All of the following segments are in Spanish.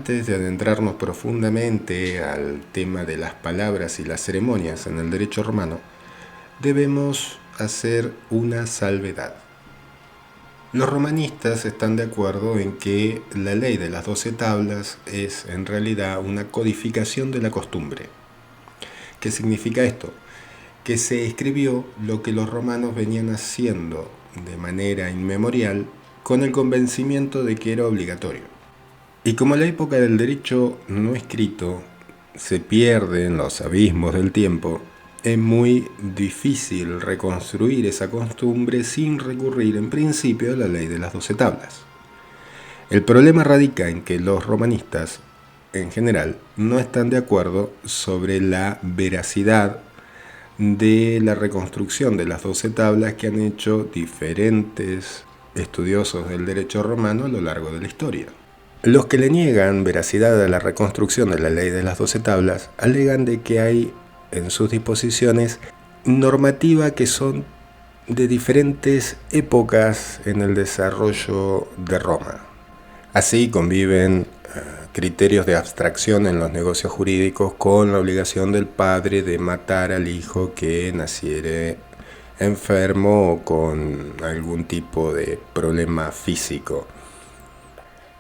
antes de adentrarnos profundamente al tema de las palabras y las ceremonias en el derecho romano, debemos hacer una salvedad. Los romanistas están de acuerdo en que la ley de las 12 tablas es en realidad una codificación de la costumbre. ¿Qué significa esto? Que se escribió lo que los romanos venían haciendo de manera inmemorial con el convencimiento de que era obligatorio. Y como la época del derecho no escrito se pierde en los abismos del tiempo, es muy difícil reconstruir esa costumbre sin recurrir en principio a la ley de las 12 tablas. El problema radica en que los romanistas, en general, no están de acuerdo sobre la veracidad de la reconstrucción de las 12 tablas que han hecho diferentes estudiosos del derecho romano a lo largo de la historia. Los que le niegan veracidad a la reconstrucción de la ley de las 12 tablas alegan de que hay en sus disposiciones normativa que son de diferentes épocas en el desarrollo de Roma. Así conviven criterios de abstracción en los negocios jurídicos con la obligación del padre de matar al hijo que naciere enfermo o con algún tipo de problema físico.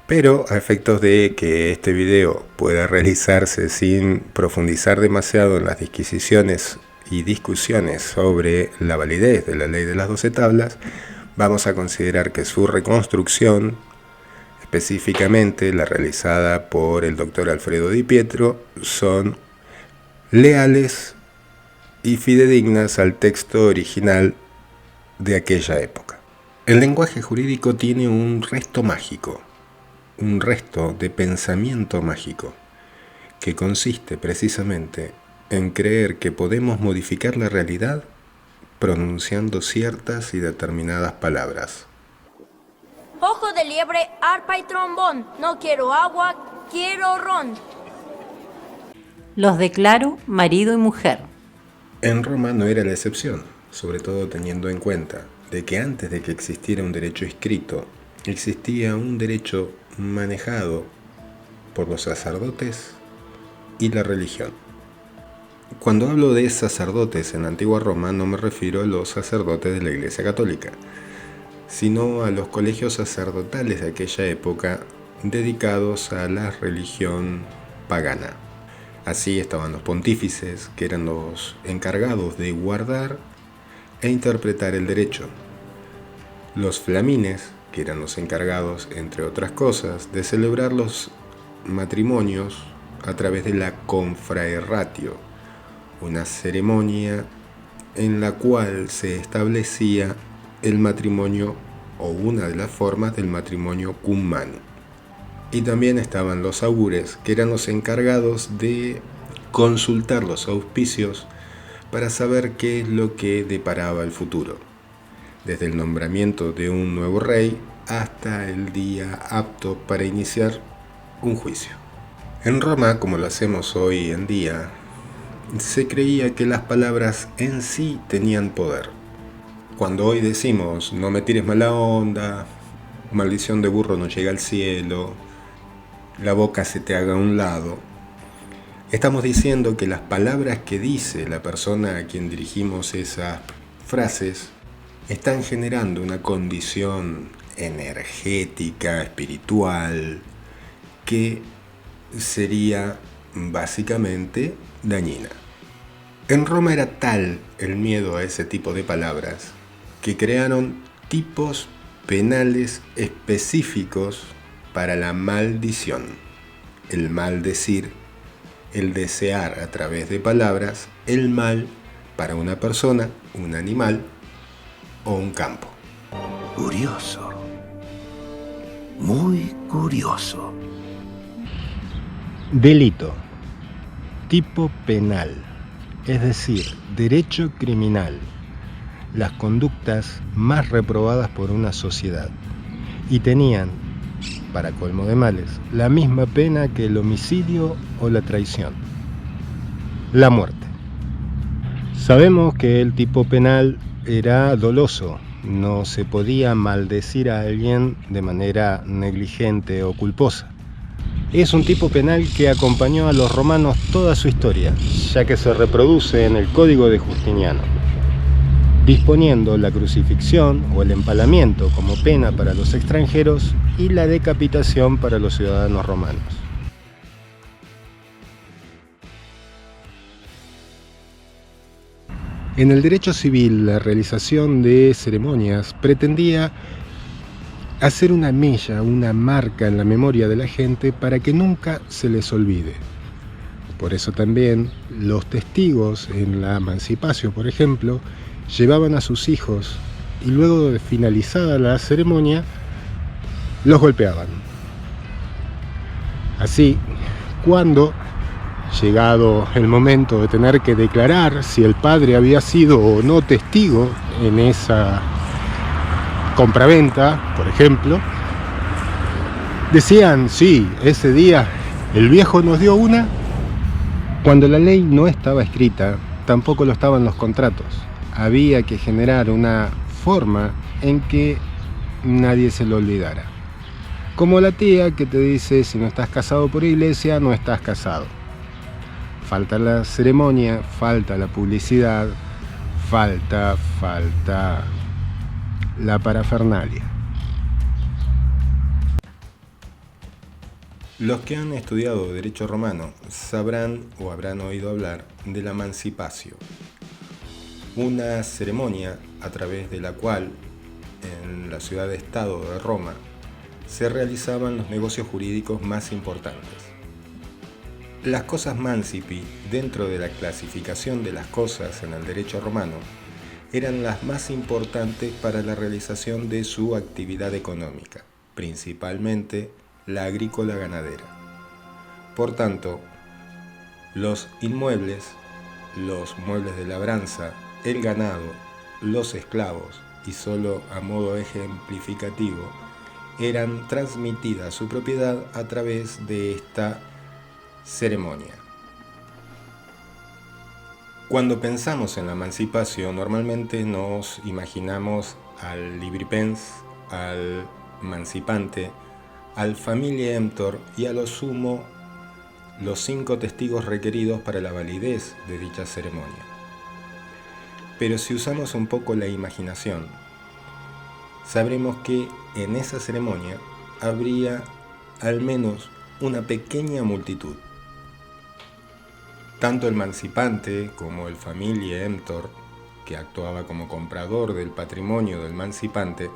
Pero a efectos de que este video pueda realizarse sin profundizar demasiado en las disquisiciones y discusiones sobre la validez de la ley de las 12 tablas, vamos a considerar que su reconstrucción, específicamente la realizada por el doctor Alfredo Di Pietro, son leales y fidedignas al texto original de aquella época. El lenguaje jurídico tiene un resto mágico, un resto de pensamiento mágico, que consiste precisamente en creer que podemos modificar la realidad pronunciando ciertas y determinadas palabras. Ojo de liebre, arpa y trombón. No quiero agua, quiero ron. Los declaro marido y mujer. En Roma no era la excepción, sobre todo teniendo en cuenta de que antes de que existiera un derecho escrito, existía un derecho manejado por los sacerdotes y la religión. Cuando hablo de sacerdotes en la antigua Roma no me refiero a los sacerdotes de la Iglesia Católica, sino a los colegios sacerdotales de aquella época dedicados a la religión pagana. Así estaban los pontífices, que eran los encargados de guardar e interpretar el derecho, los flamines, que eran los encargados, entre otras cosas, de celebrar los matrimonios a través de la confraerratio, una ceremonia en la cual se establecía el matrimonio o una de las formas del matrimonio cum manu. Y también estaban los augures, que eran los encargados de consultar los auspicios para saber qué es lo que deparaba el futuro, desde el nombramiento de un nuevo rey hasta el día apto para iniciar un juicio. En Roma, como lo hacemos hoy en día, se creía que las palabras en sí tenían poder. Cuando hoy decimos no me tires mala onda, maldición de burro no llega al cielo, la boca se te haga a un lado, estamos diciendo que las palabras que dice la persona a quien dirigimos esas frases están generando una condición energética, espiritual, que sería básicamente dañina. En Roma era tal el miedo a ese tipo de palabras que crearon tipos penales específicos para la maldición, el maldecir, el desear a través de palabras el mal para una persona, un animal o un campo. Curioso. Muy curioso. Delito. Tipo penal, es decir, derecho criminal. Las conductas más reprobadas por una sociedad. Y tenían, para colmo de males, la misma pena que el homicidio o la traición. La muerte. Sabemos que el tipo penal era doloso. No se podía maldecir a alguien de manera negligente o culposa. Es un tipo penal que acompañó a los romanos toda su historia, ya que se reproduce en el Código de Justiniano, disponiendo la crucifixión o el empalamiento como pena para los extranjeros y la decapitación para los ciudadanos romanos. En el derecho civil, la realización de ceremonias pretendía hacer una mella, una marca en la memoria de la gente para que nunca se les olvide. Por eso también los testigos en la emancipación, por ejemplo, llevaban a sus hijos y luego de finalizada la ceremonia los golpeaban. Así, cuando llegado el momento de tener que declarar si el padre había sido o no testigo en esa compraventa, por ejemplo, decían, sí, ese día el viejo nos dio una, cuando la ley no estaba escrita, tampoco lo estaban los contratos. Había que generar una forma en que nadie se lo olvidara. Como la tía que te dice, si no estás casado por iglesia, no estás casado. Falta la ceremonia, falta la publicidad, falta la parafernalia. Los que han estudiado derecho romano sabrán o habrán oído hablar de la emancipatio, una ceremonia a través de la cual en la ciudad-estado de Roma se realizaban los negocios jurídicos más importantes. Las cosas mancipi, dentro de la clasificación de las cosas en el derecho romano, eran las más importantes para la realización de su actividad económica, principalmente la agrícola ganadera. Por tanto, los inmuebles, los muebles de labranza, el ganado, los esclavos, y solo a modo ejemplificativo, eran transmitidas su propiedad a través de esta ceremonia. Cuando pensamos en la emancipación, normalmente nos imaginamos al libripens, al emancipante, al familiaemptor y a lo sumo los 5 testigos requeridos para la validez de dicha ceremonia. Pero si usamos un poco la imaginación, sabremos que en esa ceremonia habría al menos una pequeña multitud. Tanto el emancipante como el familiaemptor, que actuaba como comprador del patrimonio del emancipante,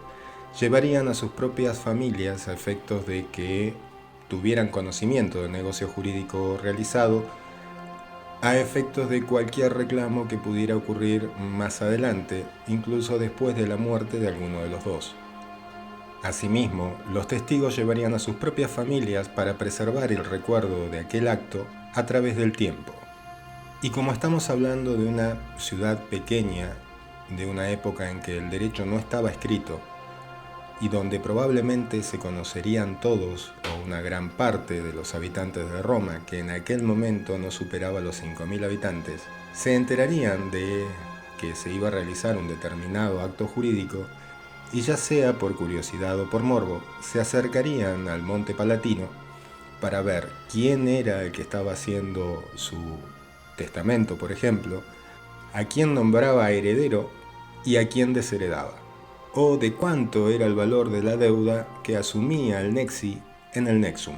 llevarían a sus propias familias a efectos de que tuvieran conocimiento del negocio jurídico realizado, a efectos de cualquier reclamo que pudiera ocurrir más adelante, incluso después de la muerte de alguno de los dos. Asimismo, los testigos llevarían a sus propias familias para preservar el recuerdo de aquel acto a través del tiempo. Y como estamos hablando de una ciudad pequeña, de una época en que el derecho no estaba escrito, y donde probablemente se conocerían todos o una gran parte de los habitantes de Roma, que en aquel momento no superaba los 5.000 habitantes, se enterarían de que se iba a realizar un determinado acto jurídico y ya sea por curiosidad o por morbo, se acercarían al Monte Palatino para ver quién era el que estaba haciendo su testamento, por ejemplo, a quién nombraba heredero y a quién desheredaba, o de cuánto era el valor de la deuda que asumía el nexi en el nexum.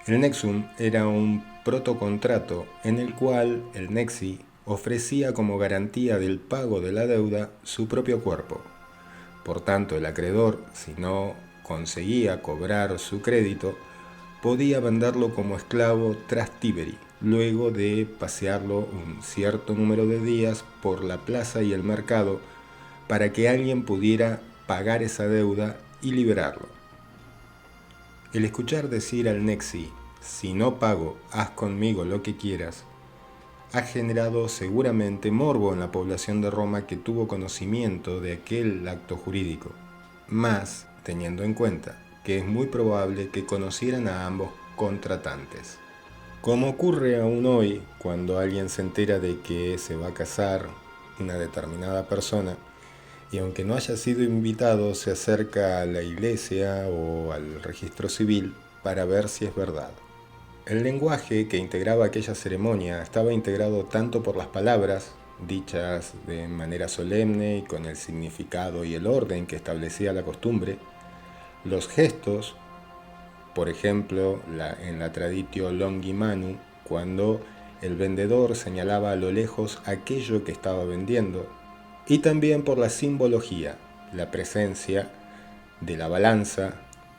El nexum era un protocontrato en el cual el nexi ofrecía como garantía del pago de la deuda su propio cuerpo. Por tanto, el acreedor, si no conseguía cobrar su crédito, podía venderlo como esclavo tras tiberi, luego de pasearlo un cierto número de días por la plaza y el mercado para que alguien pudiera pagar esa deuda y liberarlo. El escuchar decir al nexi, si no pago, haz conmigo lo que quieras, ha generado seguramente morbo en la población de Roma que tuvo conocimiento de aquel acto jurídico, más teniendo en cuenta que es muy probable que conocieran a ambos contratantes. Como ocurre aún hoy, cuando alguien se entera de que se va a casar una determinada persona, y aunque no haya sido invitado, se acerca a la iglesia o al registro civil para ver si es verdad. El lenguaje que integraba aquella ceremonia estaba integrado tanto por las palabras, dichas de manera solemne y con el significado y el orden que establecía la costumbre, los gestos, por ejemplo, en la traditio longi manu, cuando el vendedor señalaba a lo lejos aquello que estaba vendiendo, y también por la simbología, la presencia de la balanza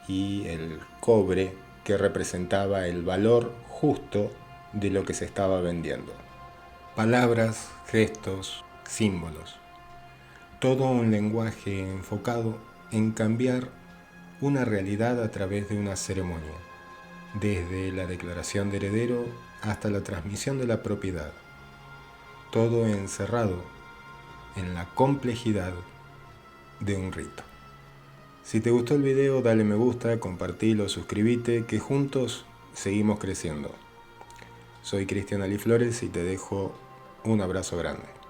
y el cobre que representaba el valor justo de lo que se estaba vendiendo. Palabras, gestos, símbolos. Todo un lenguaje enfocado en cambiar una realidad a través de una ceremonia, desde la declaración de heredero hasta la transmisión de la propiedad. Todo encerrado en la complejidad de un rito. Si te gustó el video, dale me gusta, compartilo, suscríbete, que juntos seguimos creciendo. Soy Cristian Ali Flores y te dejo un abrazo grande.